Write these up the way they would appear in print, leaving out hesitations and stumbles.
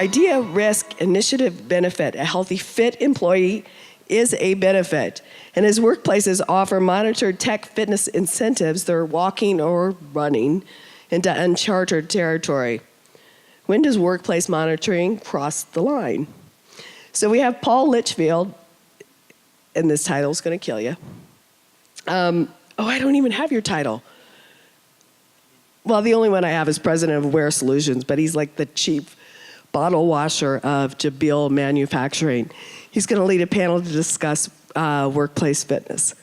Idea, risk, initiative, benefit. A healthy, fit employee is a benefit. And as workplaces offer monitored tech fitness incentives, they're walking or running into unchartered territory. When does workplace monitoring cross the line? So we have Paul Litchfield, and this title is going to kill you. I don't even have your title. Well, the only one I have is president of Wear Solutions, but he's like the chief bottle washer of Jabil Manufacturing. He's going to lead a panel to discuss workplace fitness.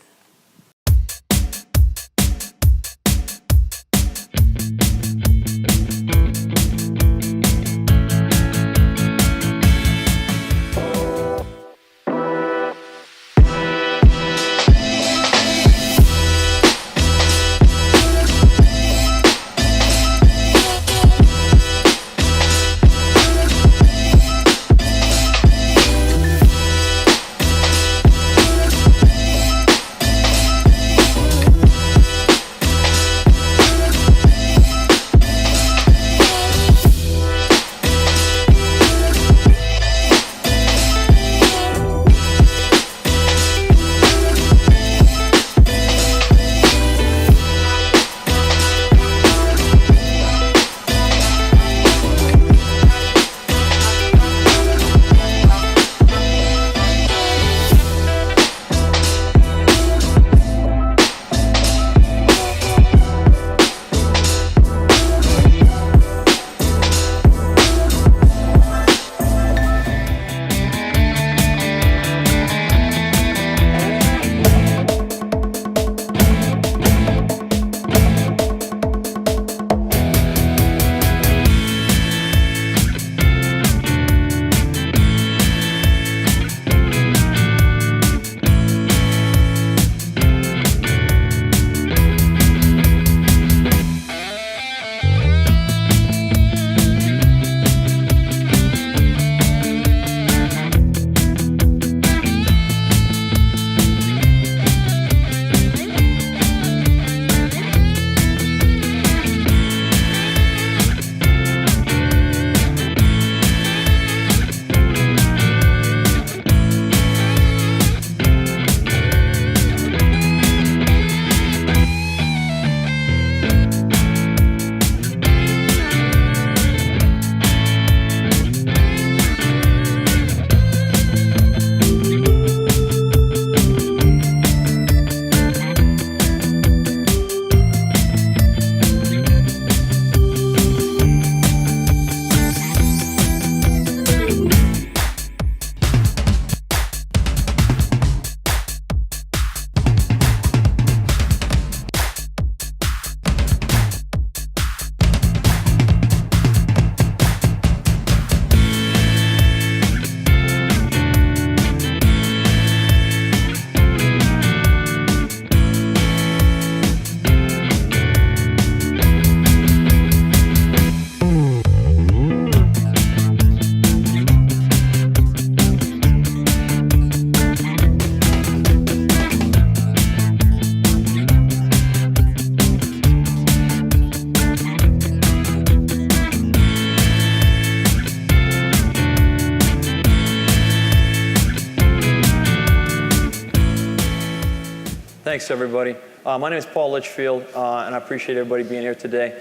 Thanks, everybody. My name is Paul Litchfield, and I appreciate everybody being here today.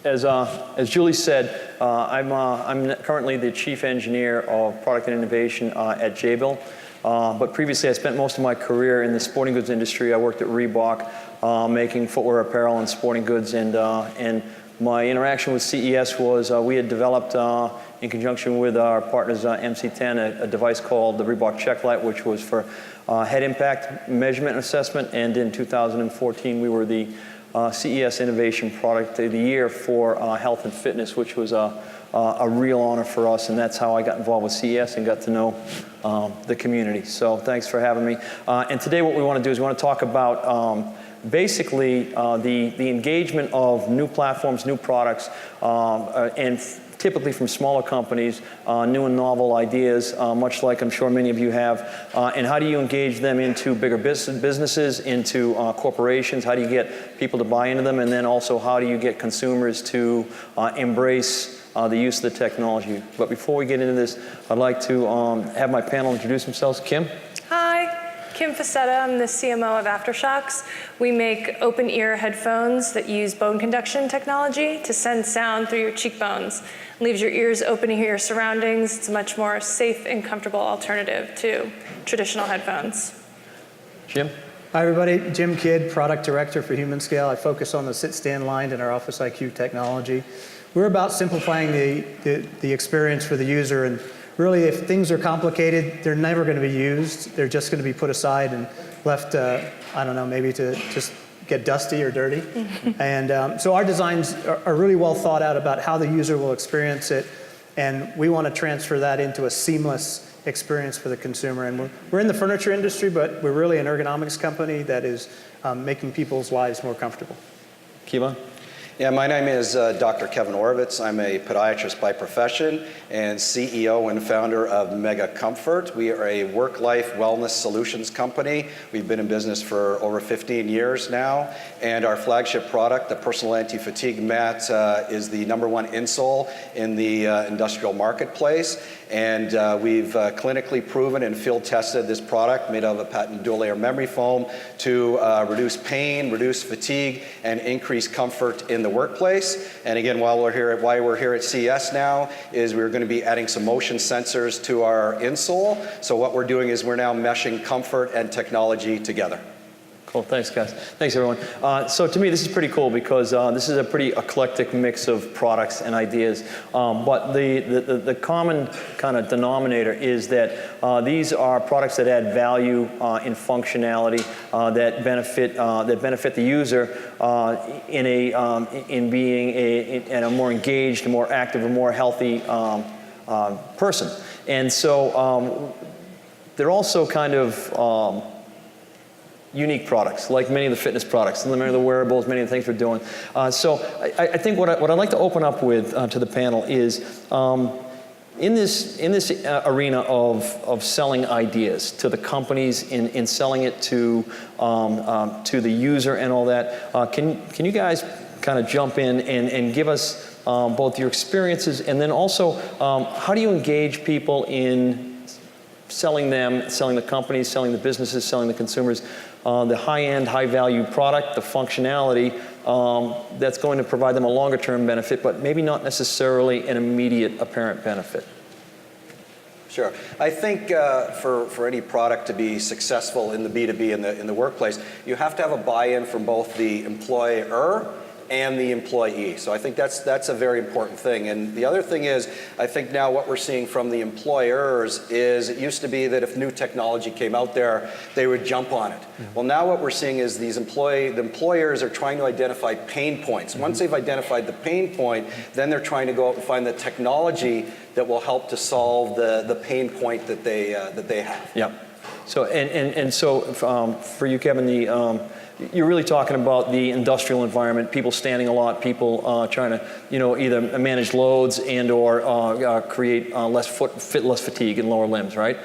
As Julie said, I'm currently the Chief Engineer of Product and Innovation at Jabil. But previously, I spent most of my career in the sporting goods industry. I worked at Reebok, making footwear, apparel, and sporting goods. And my interaction with CES was we had developed, in conjunction with our partners MC10, a device called the Reebok Checklight, which was for head impact measurement and assessment. And in 2014, we were the CES Innovation Product of the Year for health and fitness, which was a real honor for us, and that's how I got involved with CES and got to know the community. So thanks for having me. And today what we want to do is we want to talk about basically the engagement of new platforms, new products, and typically from smaller companies, new and novel ideas, much like I'm sure many of you have. And how do you engage them into bigger businesses, into corporations? How do you get people to buy into them? And then also, how do you get consumers to embrace the use of the technology. But before we get into this, I'd like to have my panel introduce themselves. Kim? Hi, Kim Fassetta. I'm the CMO of Aftershokz. We make open ear headphones that use bone conduction technology to send sound through your cheekbones. It leaves your ears open to hear your surroundings. It's a much more safe and comfortable alternative to traditional headphones. Jim? Hi everybody, Jim Kidd, Product Director for Humanscale. I focus on the sit-stand line in our Office IQ technology. We're about simplifying the experience for the user, and really if things are complicated, they're never going to be used. They're just going to be put aside and left, I don't know, maybe to just get dusty or dirty. And so our designs are really well thought out about how the user will experience it, and we want to transfer that into a seamless experience for the consumer. And we're in the furniture industry, but we're really an ergonomics company that is making people's lives more comfortable. Kevan? Yeah, my name is Dr. Kevan Orvitz. I'm a podiatrist by profession and CEO and founder of MEGAcomfort. We are a work-life wellness solutions company. We've been in business for over 15 years now, and our flagship product, the personal anti-fatigue mat, is the #1 insole in the industrial marketplace. And we've clinically proven and field tested this product made of a patented dual layer memory foam to reduce pain, reduce fatigue, and increase comfort in the workplace. And again, why we're here at CES now is we're going to be adding some motion sensors to our insole. So what we're doing is we're now meshing comfort and technology together. Cool, thanks guys. Thanks everyone. So to me this is pretty cool because this is a pretty eclectic mix of products and ideas. But the common kind of denominator is that these are products that add value in functionality that benefit the user in being a more engaged, more active, a more healthy person. And so they're also kind of unique products, like many of the fitness products, many of the wearables, many of the things we're doing. So I think what I'd like to open up with to the panel is in this arena of selling ideas to the companies, in selling it to the user and all that. Can you guys kind of jump in and give us both your experiences, and then also how do you engage people in selling them, selling the companies, selling the businesses, selling the consumers, the high-end, high-value product, the functionality that's going to provide them a longer-term benefit, but maybe not necessarily an immediate apparent benefit? Sure. I think for any product to be successful in the B2B in the workplace, you have to have a buy-in from both the employer and the employee. So I think that's a very important thing. And the other thing is, I think now what we're seeing from the employers is, it used to be that if new technology came out there, they would jump on it. Well, now what we're seeing is the employers are trying to identify pain points. Once they've identified the pain point, then they're trying to go out and find the technology that will help to solve the pain point that they have. Yeah. So so for you, Kevin, you're really talking about the industrial environment, people standing a lot, people trying to, either manage loads and or create less fatigue and lower limbs, right?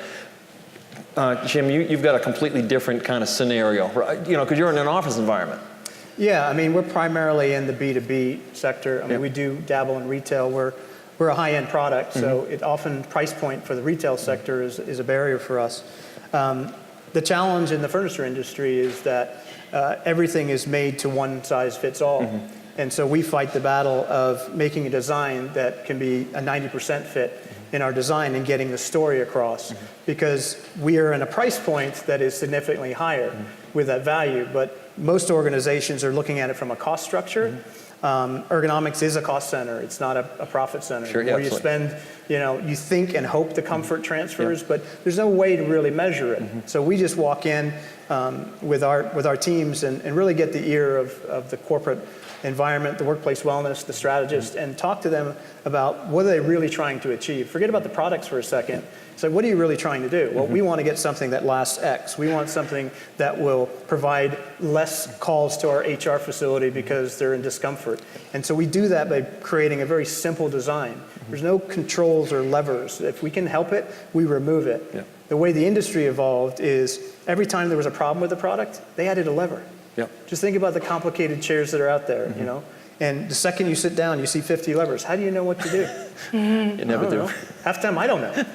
Jim, you've got a completely different kind of scenario, right? Because you're in an office environment. Yeah, I mean, we're primarily in the B2B sector. I mean, we do dabble in retail. We're a high-end product, so it often price point for the retail sector is a barrier for us. The challenge in the furniture industry is that everything is made to one size fits all. And so we fight the battle of making a design that can be a 90% fit in our design and getting the story across, because we are in a price point that is significantly higher with that value. But most organizations are looking at it from a cost structure. Ergonomics is a cost center. It's not a profit center. Sure, Where you spend, you think and hope the comfort transfers, but there's no way to really measure it. So we just walk in with our teams and really get the ear of the corporate environment, the workplace wellness, the strategist, and talk to them about what are they really trying to achieve. Forget about the products for a second. So what are you really trying to do? Well, we want to get something that lasts X. We want something that will provide less calls to our HR facility because they're in discomfort. And so we do that by creating a very simple design. There's no controls or levers. If we can help it, we remove it. Yeah. The way the industry evolved is every time there was a problem with the product, they added a lever. Yep. Just think about the complicated chairs that are out there. And the second you sit down, you see 50 levers. How do you know what to do? You never do. Half the time, I don't know.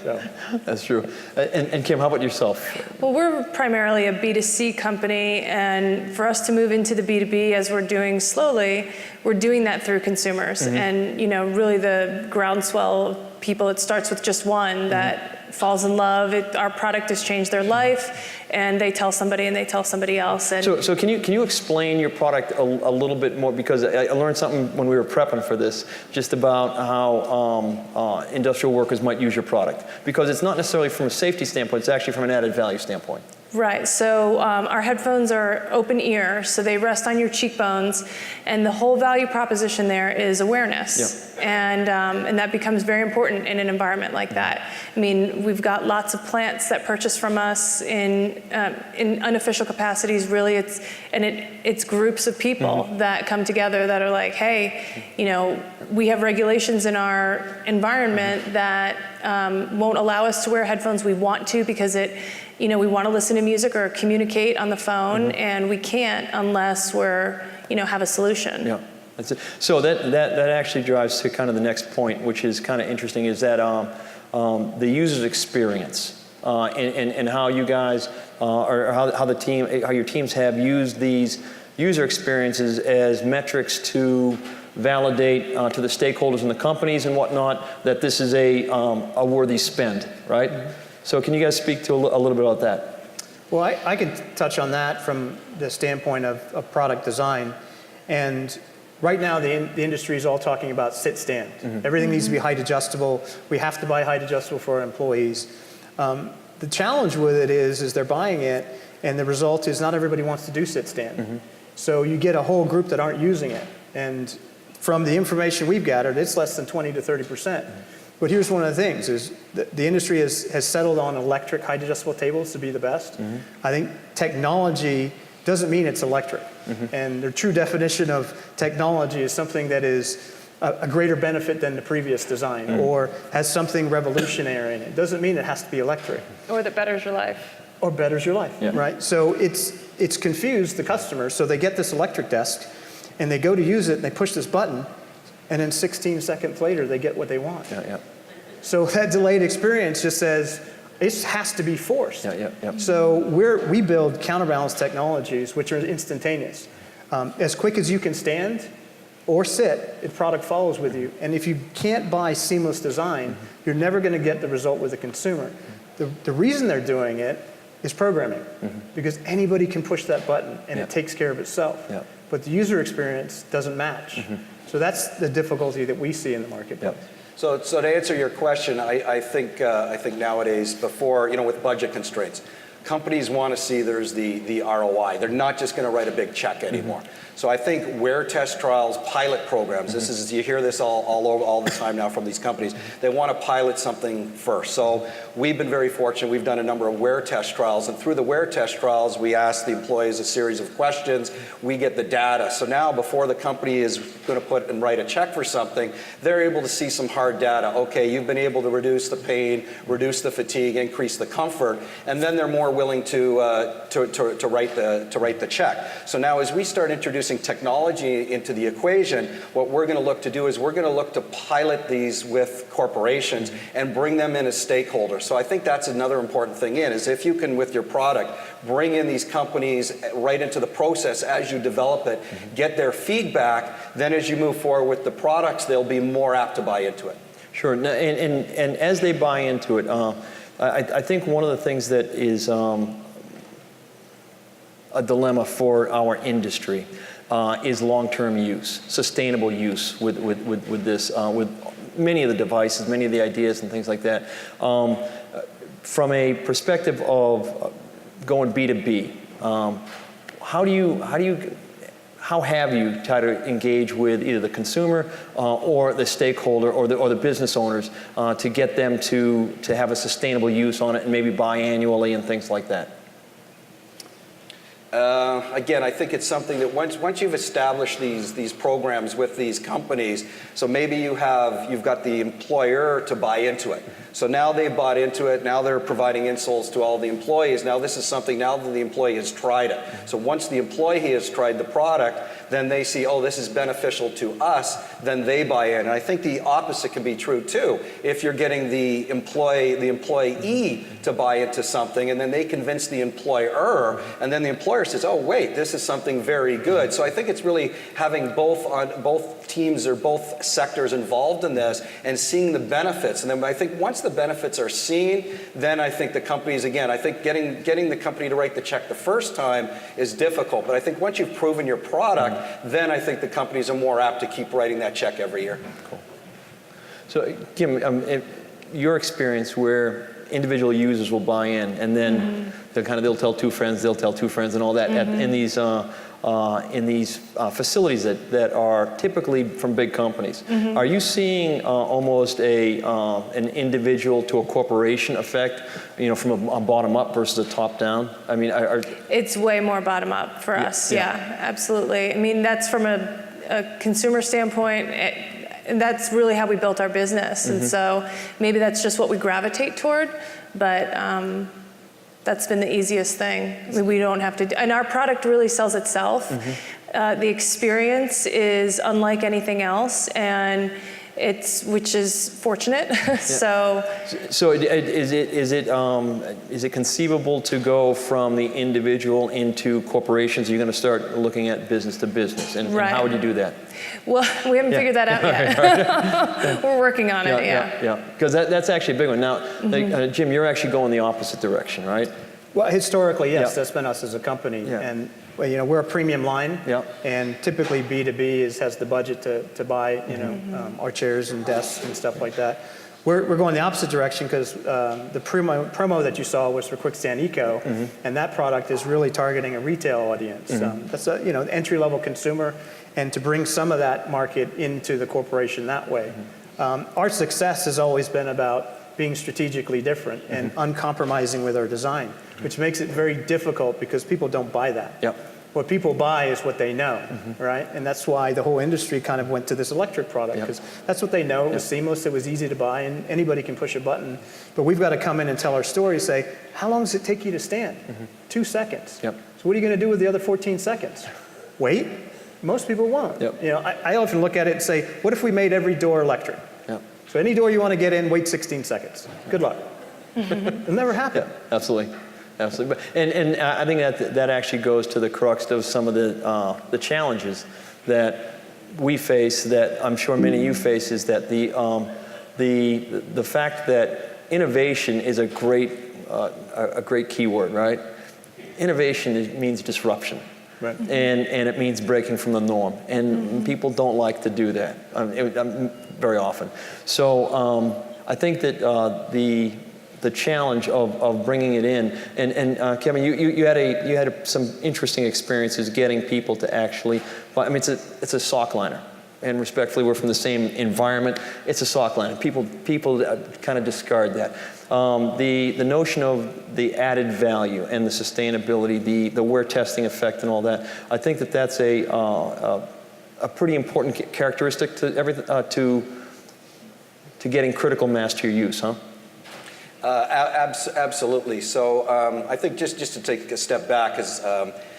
So. That's true. And Kim, how about yourself? Well, we're primarily a B2C company, and for us to move into the B2B as we're doing slowly, we're doing that through consumers. And really the groundswell of people, it starts with just one that falls in love. Our product has changed their life, and they tell somebody and they tell somebody else. And So can you explain your product a little bit more? Because I learned something when we were prepping for this, just about how industrial workers might use your product. Because it's not necessarily from a safety standpoint, it's actually from an added value standpoint. Right, so our headphones are open ear, so they rest on your cheekbones, and the whole value proposition there is awareness. And that becomes very important in an environment like that. I mean, we've got lots of plants that purchase from us in unofficial capacities. Really, it's groups of people that come together that are like, hey, we have regulations in our environment that won't allow us to wear headphones. We want to because we want to listen to music or communicate on the phone, and we can't unless we're, have a solution. Yeah. That's it. So that actually drives to kind of the next point, which is kind of interesting, is that the user's experience and how you guys or how your teams have used these user experiences as metrics to validate to the stakeholders in the companies and whatnot that this is a worthy spend, right? So can you guys speak to a little bit about that? Well, I can touch on that from the standpoint of product design. And right now, the industry is all talking about sit-stand. Everything needs to be height adjustable. We have to buy height adjustable for our employees. The challenge with it is they're buying it, and the result is not everybody wants to do sit-stand. So you get a whole group that aren't using it. And from the information we've gathered, it's less than 20 to 30%. But here's one of the things, is the industry has settled on electric height adjustable tables to be the best. I think technology doesn't mean it's electric. And the true definition of technology is something that is a greater benefit than the previous design or has something revolutionary in it. It doesn't mean it has to be electric. Or that betters your life. Or betters your life, right? So it's confused the customer. So they get this electric desk, and they go to use it, and they push this button, and then 16 seconds later, they get what they want. So that delayed experience just says, it has to be forced. So we build counterbalance technologies, which are instantaneous. As quick as you can stand or sit, the product follows with you. And if you can't buy seamless design, you're never going to get the result with the consumer. The reason they're doing it is programming, because anybody can push that button, and it takes care of itself. But the user experience doesn't match. So that's the difficulty that we see in the marketplace. So to answer your question, I think nowadays, before, with budget constraints, companies want to see there's the ROI. They're not just going to write a big check anymore. So I think wear test trials, pilot programs, you hear this all the time now from these companies. They want to pilot something first. So we've been very fortunate. We've done a number of wear test trials, and through the wear test trials, we ask the employees a series of questions. We get the data. So now, before the company is going to put and write a check for something, they're able to see some hard data. Okay, you've been able to reduce the pain, reduce the fatigue, increase the comfort, and then they're more willing to write the check. So now, as we start introducing technology into the equation, what we're going to look to do is we're going to look to pilot these with corporations and bring them in as stakeholders. So I think that's another important thing is if you can, with your product, bring in these companies right into the process as you develop it, get their feedback, then as you move forward with the products, they'll be more apt to buy into it. Sure, and as they buy into it, I think one of the things that is a dilemma for our industry is long-term use, sustainable use with this, with many of the devices, many of the ideas and things like that. From a perspective of going B2B, how have you tried to engage with either the consumer or the stakeholder or the business owners to get them to have a sustainable use on it and maybe biannually and things like that? Again, I think it's something that once you've established these programs with these companies, so maybe you've got the employer to buy into it. So now they've bought into it, now they're providing insoles to all the employees. Now this is something, now that the employee has tried it. So once the employee has tried the product, then they see, oh, this is beneficial to us, then they buy in. And I think the opposite can be true too. If you're getting the employee to buy into something, and then they convince the employer, and then the employer says, oh wait, this is something very good. So I think it's really having both teams or both sectors involved in this and seeing the benefits. And then I think once the benefits are seen, then I think the companies, again, I think getting the company to write the check the first time is difficult. But I think once you've proven your product, then I think the companies are more apt to keep writing that check every year. Cool. So Kim, your experience where individual users will buy in, and then they'll tell two friends, and all that in these facilities that are typically from big companies. Are you seeing almost an individual to a corporation effect, from a bottom up versus a top down? I mean, it's way more bottom up for us. Yeah, absolutely. I mean, that's from a consumer standpoint. And that's really how we built our business. And so maybe that's just what we gravitate toward, but that's been the easiest thing. I mean, we don't have to, and our product really sells itself. The experience is unlike anything else, and which is fortunate. So is it conceivable to go from the individual into corporations? You're going to start looking at business to business, and how would you do that? Well, we haven't figured that out yet. We're working on it. Yeah. Because that's actually a big one. Now, Jim, you're actually going the opposite direction, right? Well, historically, yes, that's been us as a company, and we're a premium line, and typically B2B has the budget to buy, our chairs and desks and stuff like that. We're going the opposite direction because the promo that you saw was for Quickstand Eco, and that product is really targeting a retail audience. That's a entry-level consumer, and to bring some of that market into the corporation that way. Our success has always been about being strategically different and uncompromising with our design, which makes it very difficult because people don't buy that. What people buy is what they know, right? And that's why the whole industry kind of went to this electric product, because that's what they know. It was seamless, it was easy to buy, and anybody can push a button. But we've got to come in and tell our story, say, how long does it take you to stand? 2 seconds. So what are you going to do with the other 14 seconds? Wait? Most people won't. I often look at it and say, what if we made every door electric? So any door you want to get in, wait 16 seconds. Good luck. It'll never happen. Absolutely. But, and I think that actually goes to the crux of some of the challenges that we face, that I'm sure many of you face, is that the fact that innovation is a great keyword, right? Innovation means disruption. Right. And it means breaking from the norm. And people don't like to do that very often. So I think that the challenge of bringing it in, and Kevin, you had some interesting experiences getting people to actually, I mean, it's a sock liner. And respectfully, we're from the same environment. It's a sock liner. People kind of discard that. The notion of the added value and the sustainability, the wear testing effect and all that, I think that's a pretty important characteristic to everything, to getting critical mass to your use, huh? Absolutely. So I think just to take a step back, is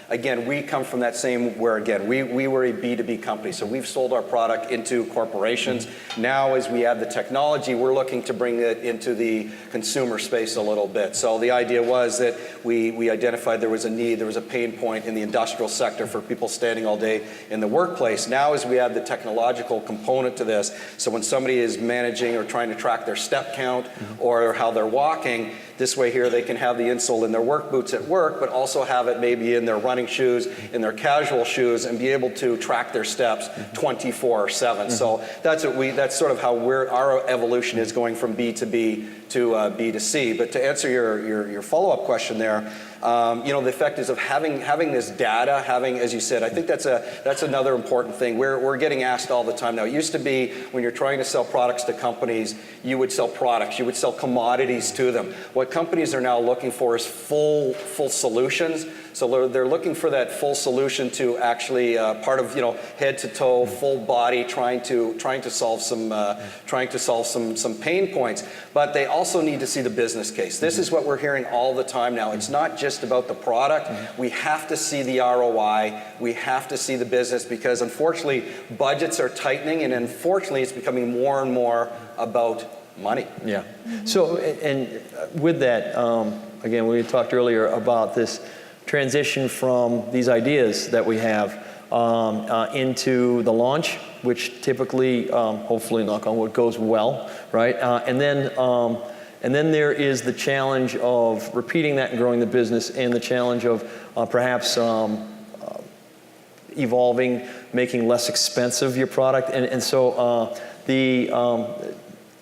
again, we come from that same, where again, we were a B2B company, so we've sold our product into corporations. Now, as we add the technology, we're looking to bring it into the consumer space a little bit. So the idea was that we identified there was a need, there was a pain point in the industrial sector for people standing all day in the workplace. Now, as we add the technological component to this, so when somebody is managing or trying to track their step count or how they're walking, this way here they can have the insole in their work boots at work, but also have it maybe in their running shoes, in their casual shoes, and be able to track their steps 24/7. So that's sort of how our evolution is, going from B2B to B2C. But to answer your follow-up question there, the effect is of having this data, as you said, I think that's another important thing. We're getting asked all the time now. It used to be when you're trying to sell products to companies, you would sell products, you would sell commodities to them. What companies are now looking for is full solutions. So they're looking for that full solution to actually part of head to toe, full body, trying to solve some pain points. But they also need to see the business case. This is what we're hearing all the time now. It's not just about the product. We have to see the ROI. We have to see the business, because unfortunately budgets are tightening, and unfortunately it's becoming more and more about money. Yeah. So, and with that, again, we talked earlier about this transition from these ideas that we have into the launch, which typically, hopefully, knock on wood, goes well, right? And then there is the challenge of repeating that and growing the business, and the challenge of perhaps evolving, making less expensive your product. And so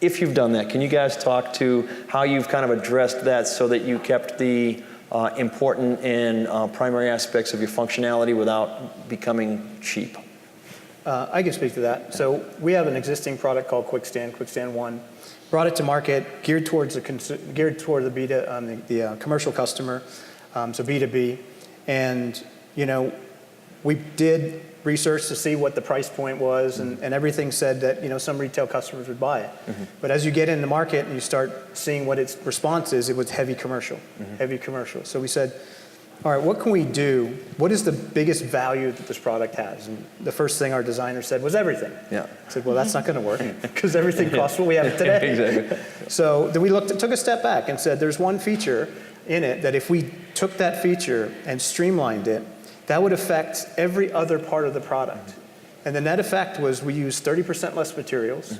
if you've done that, can you guys talk to how you've kind of addressed that so that you kept the important and primary aspects of your functionality without becoming cheap? I can speak to that. So we have an existing product called Quickstand 1. Brought it to market, geared toward the commercial customer, so B2B. And we did research to see what the price point was, and everything said that some retail customers would buy it. But as you get in the market and you start seeing what its response is, it was heavy commercial, heavy commercial. So we said, all right, what can we do? What is the biggest value that this product has? And the first thing our designer said was everything. Yeah. I said, well, that's not going to work, because everything costs what we have today. Exactly. So then we took a step back and said, there's one feature in it that if we took that feature and streamlined it, that would affect every other part of the product. And the net effect was we used 30% less materials.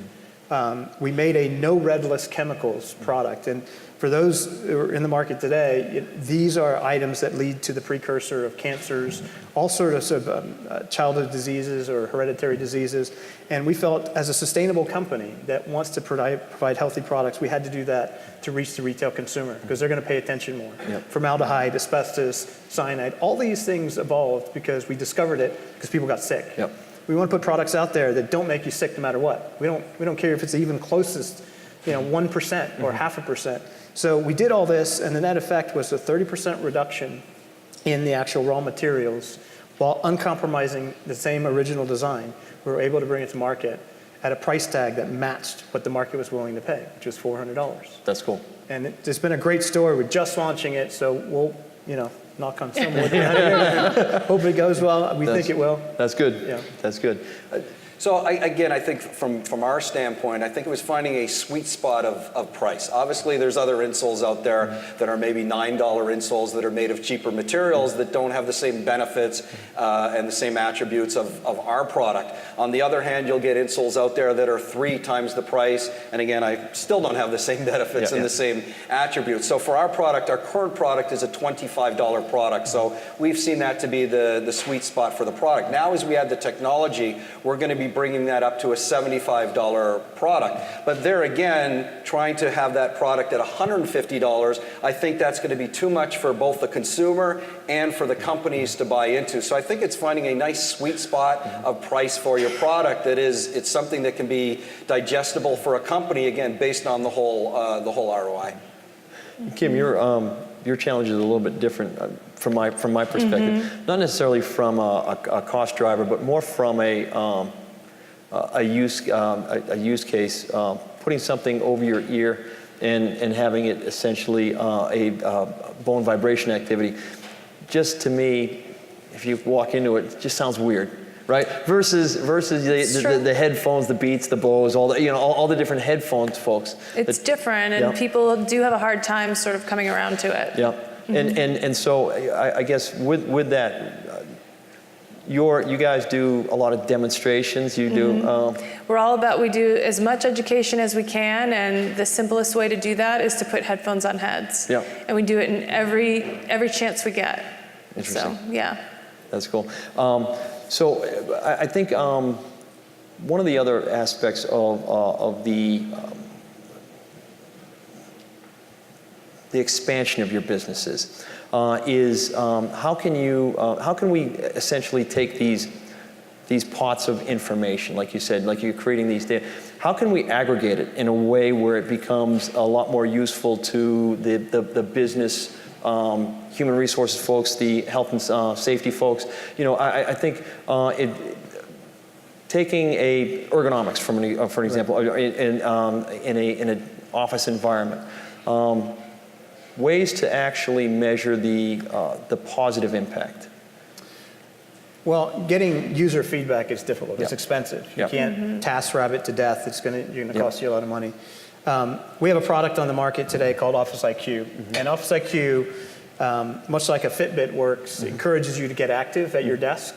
We made a no redless chemicals product. And for those who are in the market today, these are items that lead to the precursor of cancers, all sorts of childhood diseases or hereditary diseases. And we felt, as a sustainable company that wants to provide healthy products, we had to do that to reach the retail consumer, because they're going to pay attention more. Yep. Formaldehyde, asbestos, cyanide, all these things evolved because we discovered it because people got sick. Yep. We want to put products out there that don't make you sick no matter what. We don't care if it's even closest, 1% or 0.5%. So we did all this, and the net effect was a 30% reduction in the actual raw materials while uncompromising the same original design. We were able to bring it to market at a price tag that matched what the market was willing to pay, which was $400. That's cool. And it's been a great story. We're just launching it, so we'll, knock on some wood. Hope it goes well. We think it will. That's good. Yeah. That's good. So I think from our standpoint, I think it was finding a sweet spot of price. Obviously, there's other insoles out there that are maybe $9 insoles that are made of cheaper materials that don't have the same benefits and the same attributes of our product. On the other hand, you'll get insoles out there that are 3 times the price, and again, I still don't have the same benefits and the same attributes. So for our product, our current product is a $25 product. So we've seen that to be the sweet spot for the product. Now, as we add the technology, we're going to be bringing that up to a $75 product. But there again, trying to have that product at $150, I think that's going to be too much for both the consumer and for the companies to buy into. So I think it's finding a nice sweet spot of price for your product that it's something that can be digestible for a company, again, based on the whole ROI. Kim, your challenge is a little bit different from my perspective. Not necessarily from a cost driver, but more from a use case, putting something over your ear and having it essentially a bone vibration activity. Just to me, if you walk into it, it just sounds weird, right? Versus the headphones, the Beats, the Bose, all the different headphones, folks. It's different, and people do have a hard time sort of coming around to it. Yeah, and so I guess with that. You guys do a lot of demonstrations. You do. We're all about, we do as much education as we can, and the simplest way to do that is to put headphones on heads. Yeah. And we do it in every chance we get. Interesting. So yeah. That's cool. So I think one of the other aspects of the expansion of your businesses is how can we essentially take these pots of information, like you said, like you're creating these data, how can we aggregate it in a way where it becomes a lot more useful to the business human resources folks, the health and safety folks. I think taking ergonomics for an example, in an office environment, ways to actually measure the positive impact. Well, getting user feedback is difficult. It's expensive. You Yep. can't task rabbit to death. You're going to cost you a lot of money. We have a product on the market today called Office IQ. And Office IQ, much like a Fitbit works, encourages you to get active at your desk.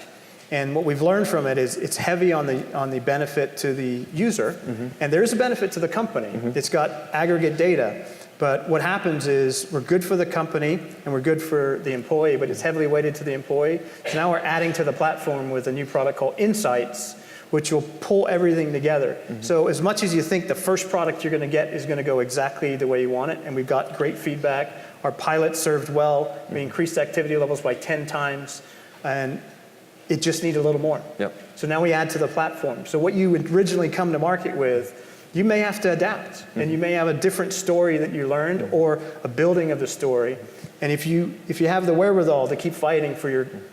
And what we've learned from it is it's heavy on the benefit to the user. And there is a benefit to the company. It's got aggregate data. But what happens is we're good for the company and we're good for the employee, but it's heavily weighted to the employee. So now we're adding to the platform with a new product called Insights, which will pull everything together. So as much as you think the first product you're going to get is going to go exactly the way you want it, and we've got great feedback, our pilot served well, we increased activity levels by 10 times, and it just needed a little more. So now we add to the platform. So what you would originally come to market with, you may have to adapt, and you may have a different story that you learned or a building of the story. And if you have the wherewithal to keep fighting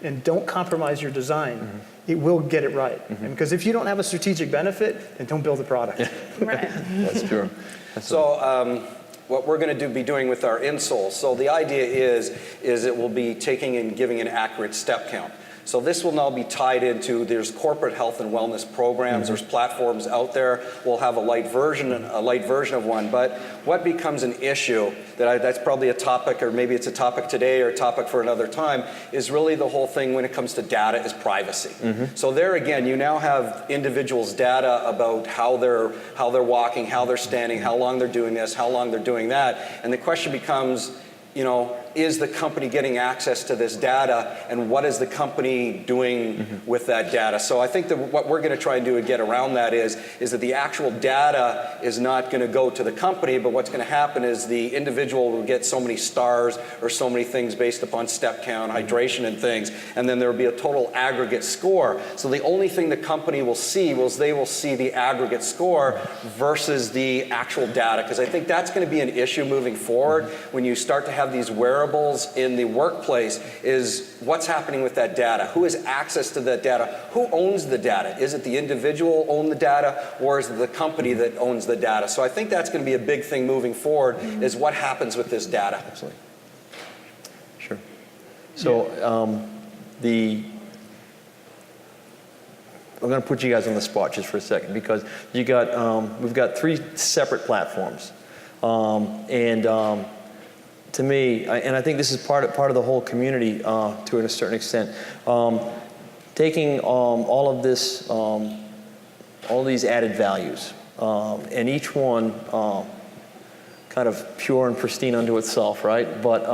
and don't compromise your design, it will get it right. And because if you don't have a strategic benefit, then don't build a product. Right. That's true. So what we're going to be doing with our insoles, so the idea is it will be taking and giving an accurate step count. So this will now be tied into, there's corporate health and wellness programs, there's platforms out there. We'll have a light version of one. But what becomes an issue, that's probably a topic, or maybe it's a topic today or a topic for another time, is really the whole thing when it comes to data is privacy. So there again, you now have individuals' data about how they're walking, how they're standing, how long they're doing this, how long they're doing that. And the question becomes, is the company getting access to this data, and what is the company doing with that data? So I think that what we're going to try and do to get around that is that the actual data is not going to go to the company, but what's going to happen is the individual will get so many stars or so many things based upon step count, hydration and things, and then there will be a total aggregate score. So the only thing the company will see is they will see the aggregate score versus the actual data, because I think that's going to be an issue moving forward when you start to have these wearables in the workplace, is what's happening with that data? Who has access to that data? Who owns the data? Is it the individual own the data, or is it the company that owns the data? So I think that's going to be a big thing moving forward, is what happens with this data. Absolutely. Sure. So I'm going to put you guys on the spot just for a second, because we've got 3 separate platforms, to me, and I think this is part of the whole community to a certain extent, taking all of this, all these added values, and each one kind of pure and pristine unto itself, right? But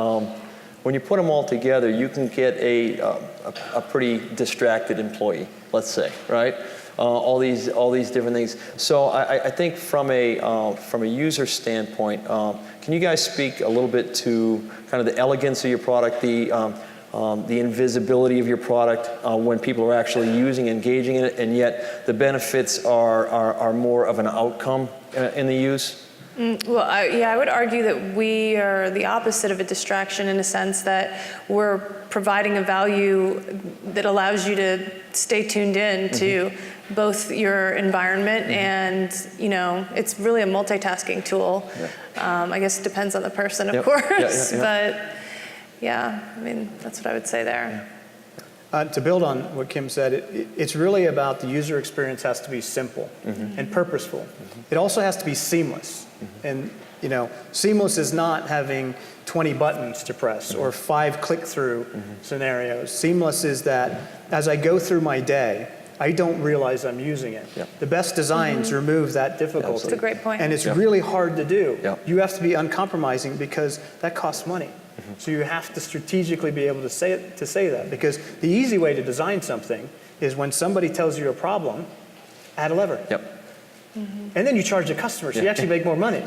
when you put them all together, you can get a pretty distracted employee, let's say, right? All these different things. So I think from a user standpoint, can you guys speak a little bit to kind of the elegance of your product, the invisibility of your product when people are actually using, engaging in it, and yet the benefits are more of an outcome in the use? Well, I would argue that we are the opposite of a distraction, in a sense that we're providing a value that allows you to stay tuned in to both your environment and, it's really a multitasking tool. I guess it depends on the person, of course, but that's what I would say there. To build on what Kim said, it's really about the user experience has to be simple and purposeful. It also has to be seamless. And, seamless is not having 20 buttons to press or 5 click-through scenarios. Seamless is that as I go through my day, I don't realize I'm using it. The best designs remove that difficulty. That's a great point. And it's really hard to do. You have to be uncompromising, because that costs money. So you have to strategically be able to say that, because the easy way to design something is when somebody tells you a problem, add a lever. And then you charge the customer, so you actually make more money.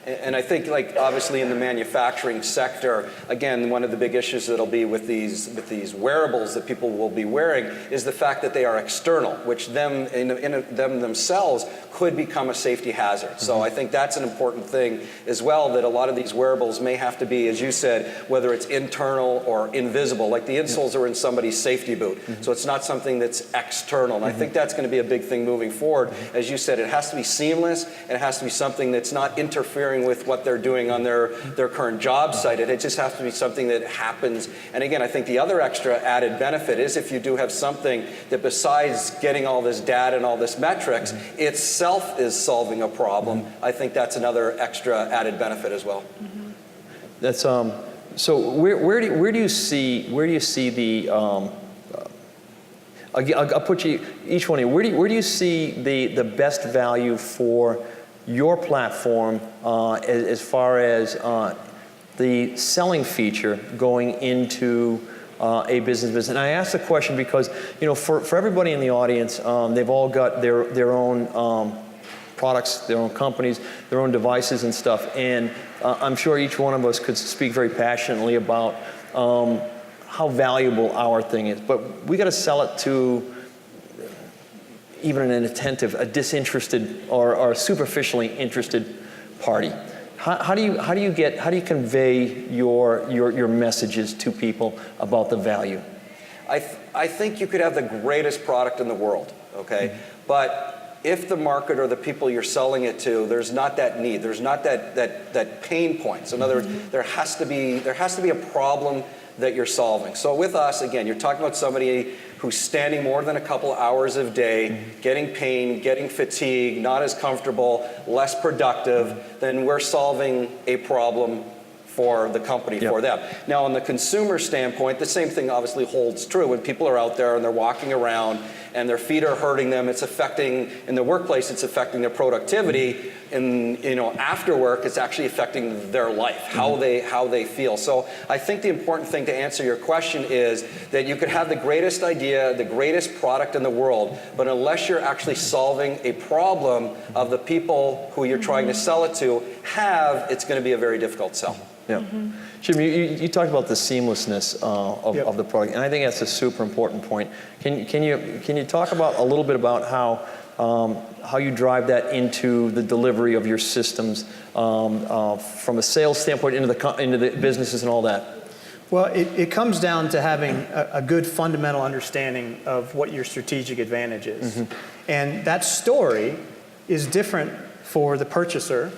And I think, like, obviously in the manufacturing sector, again, one of the big issues that'll be with these wearables that people will be wearing is the fact that they are external, which them themselves could become a safety hazard. So I think that's an important thing as well, that a lot of these wearables may have to be, as you said, whether it's internal or invisible, like the insoles are in somebody's safety boot. So it's not something that's external. And I think that's going to be a big thing moving forward. As you said, it has to be seamless, and it has to be something that's not interfering with what they're doing on their current job site. It just has to be something that happens. And again, I think the other extra added benefit is if you do have something that, besides getting all this data and all this metrics, itself is solving a problem, I think that's another extra added benefit as well. That's so where do you see the I'll put you each one in. Where do you see the best value for your platform as far as the selling feature going into a business? And I ask the question because, you know, for everybody in the audience, they've all got their own products, their own companies, their own devices and stuff. And I'm sure each one of us could speak very passionately about how valuable our thing is. But we got to sell it to even an inattentive, a disinterested, or a superficially interested party. How do you convey your messages to people about the value? I think you could have the greatest product in the world, okay? But if the market or the people you're selling it to, there's not that need, there's not that pain point. So in other words, there has to be a problem that you're solving. So with us, again, you're talking about somebody who's standing more than a couple hours a day, getting pain, getting fatigue, not as comfortable, less productive, then we're solving a problem for the company, for them. Now, on the consumer standpoint, the same thing obviously holds true. When people are out there and they're walking around and their feet are hurting them, it's affecting, in the workplace, it's affecting their productivity. And, you know, after work, it's actually affecting their life, how they feel. So I think the important thing to answer your question is that you could have the greatest idea, the greatest product in the world, but unless you're actually solving a problem of the people who you're trying to sell it to it's going to be a very difficult sell. Yeah. Jim, you talked about the seamlessness of the product, and I think that's a super important point. Can you talk about a little bit about how you drive that into the delivery of your systems from a sales standpoint into the businesses and all that? Well, it comes down to having a good fundamental understanding of what your strategic advantage is. And that story is different for the purchaser.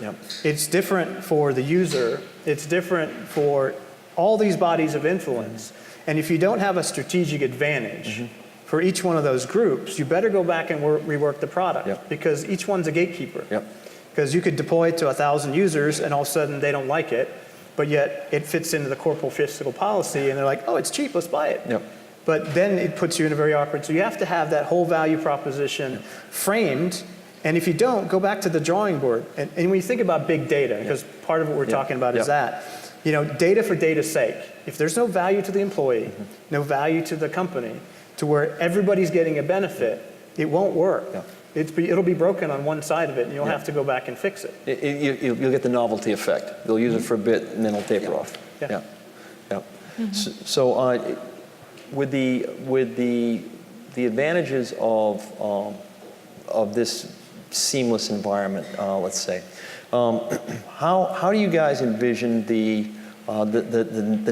It's different for the user. It's different for all these bodies of influence. And if you don't have a strategic advantage for each one of those groups, you better go back and rework the product because each one's a gatekeeper. Because you could deploy it to 1,000 users and all of a sudden they don't like it, but yet it fits into the corporate fiscal policy and they're like, oh, it's cheap, let's buy it. But then it puts you in a very awkward, so you have to have that whole value proposition framed. And if you don't, go back to the drawing board. And when you think about big data, because part of what we're talking about is that, you know, data for data's sake. If there's no value to the employee, no value to the company, to where everybody's getting a benefit, it won't work. It'll be broken on one side of it, and you'll have to go back and fix it. You'll get the novelty effect. They'll use it for a bit, and then it'll taper off. So with the advantages of this seamless environment, let's say, how do you guys envision the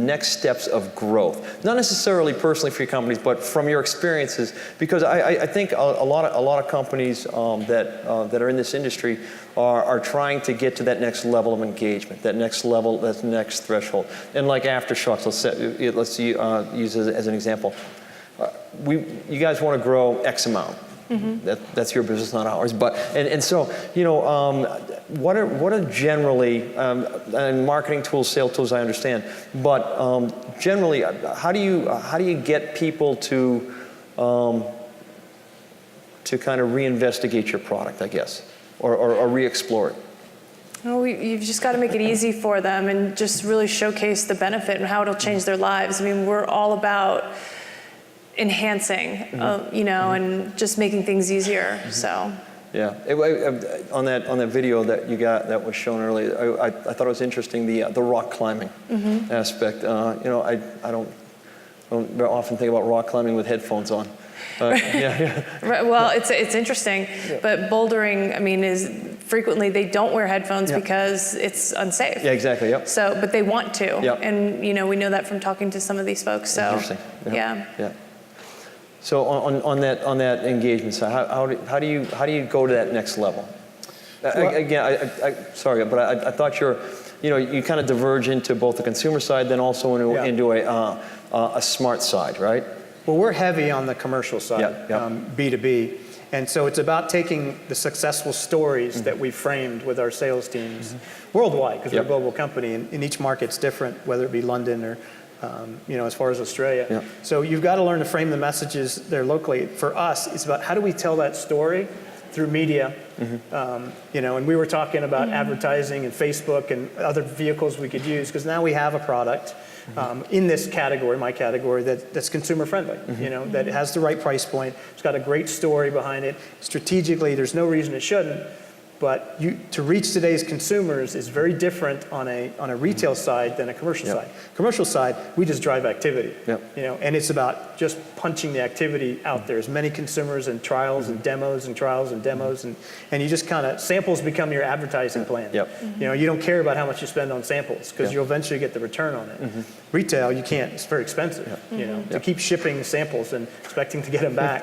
next steps of growth? Not necessarily personally for your companies, but from your experiences, because I think a lot of companies that are in this industry are trying to get to that next level of engagement, that next threshold. And like Aftershokz, let's use as an example. You guys want to grow X amount. That's your business, not ours. But and so, you know, what are generally and marketing tools, sales tools, I understand. But generally, how do you get people to kind of reinvestigate your product, I guess, or re-explore it? Well, you've just got to make it easy for them and just really showcase the benefit and how it'll change their lives. I mean, we're all about enhancing, you know, and just making things easier. So. Yeah. On that video that you got that was shown earlier, I thought it was interesting, the rock climbing aspect. I don't very often think about rock climbing with headphones on. Yeah. Right, well, it's interesting, but bouldering, I mean, is frequently they don't wear headphones because it's unsafe. Yeah, exactly. Yep. So, but they want to. Yep. And we know that from talking to some of these folks. So, Interesting. yeah. So on that engagement side, how do you go to that next level? Again, sorry, but I thought you kind of diverge into both the consumer side, then also into a smart side, right? Well, we're heavy on the commercial side, B2B. And so it's about taking the successful stories that we framed with our sales teams worldwide, because we're a global company, and each market's different, whether it be London or as far as Australia. Yeah. So you've got to learn to frame the messages there locally. For us, it's about how do we tell that story through media. And we were talking about advertising and Facebook and other vehicles we could use, because now we have a product in this category, my category, that's consumer friendly, that has the right price point. It's got a great story behind it. Strategically, there's no reason it shouldn't. But to reach today's consumers is very different on a retail side than a commercial side. Commercial side, we just drive activity, and it's about just punching the activity out there. As many consumers and trials and demos and trials and demos, and you just kind of, samples become your advertising plan. You don't care about how much you spend on samples, because you'll eventually get the return on it. Retail, you can't, it's very expensive, to keep shipping samples and expecting to get them back.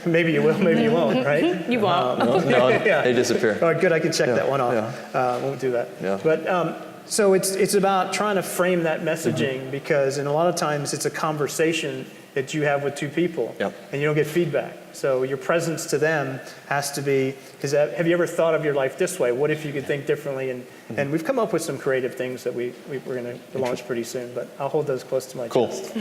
Maybe you will, maybe you won't, right? You won't. No, they disappear. All right, good, I can check that one off. Won't do that. But so it's about trying to frame that messaging, because in a lot of times it's a conversation that you have with two people, and you don't get feedback. So your presence to them has to be, because have you ever thought of your life this way? What if you could think differently? And we've come up with some creative things that we're going to launch pretty soon, but I'll hold those close to my chest.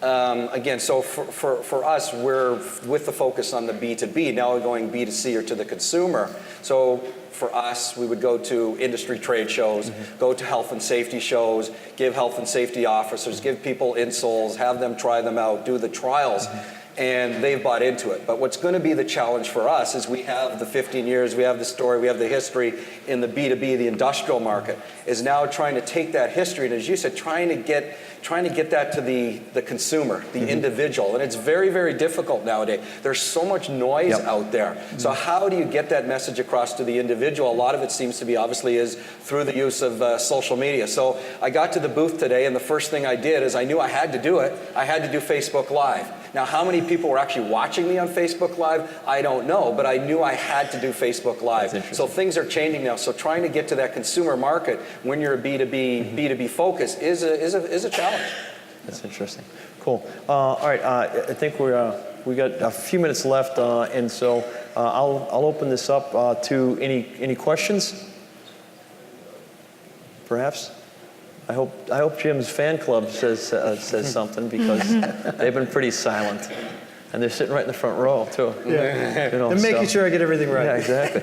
Again, so for us, we're with the focus on the B2B. Now we're going B2C, or to the consumer. So for us, we would go to industry trade shows, go to health and safety shows, give health and safety officers, give people insoles, have them try them out, do the trials. And they've bought into it. But what's going to be the challenge for us is we have the 15 years, we have the story, we have the history in the B2B, the industrial market, is now trying to take that history, and as you said, trying to get that to the consumer, the individual. And it's very, very difficult nowadays. There's so much noise out there. So how do you get that message across to the individual? A lot of it seems to be, obviously, is through the use of social media. So I got to the booth today, and the first thing I did is I knew I had to do it. I had to do Facebook Live. Now, how many people were actually watching me on Facebook Live? I don't know, but I knew I had to do Facebook Live. So things are changing now. So trying to get to that consumer market when you're a B2B focus is a challenge. That's interesting. Cool. All right. I think we got a few minutes left, and so I'll open this up to any questions. Perhaps. I hope Jim's fan club says something, because they've been pretty silent, and they're sitting right in the front row too. They're making sure I get everything right. Yeah, exactly.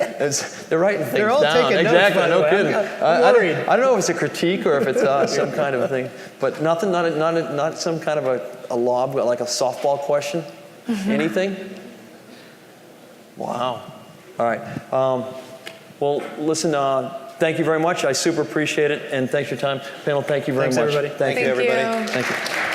They're writing things They're all down. taking Exactly. notes, No by the way. kidding. I'm worried. I don't know if it's a critique or if it's some kind of a thing, but nothing. Not some kind of a lob, like a softball question. Anything? Wow. All right. Well, listen. Thank you very much. I super appreciate it, and thanks for your time. Panel, thank you very much. Thanks, everybody. Thank you, everybody. Thank you.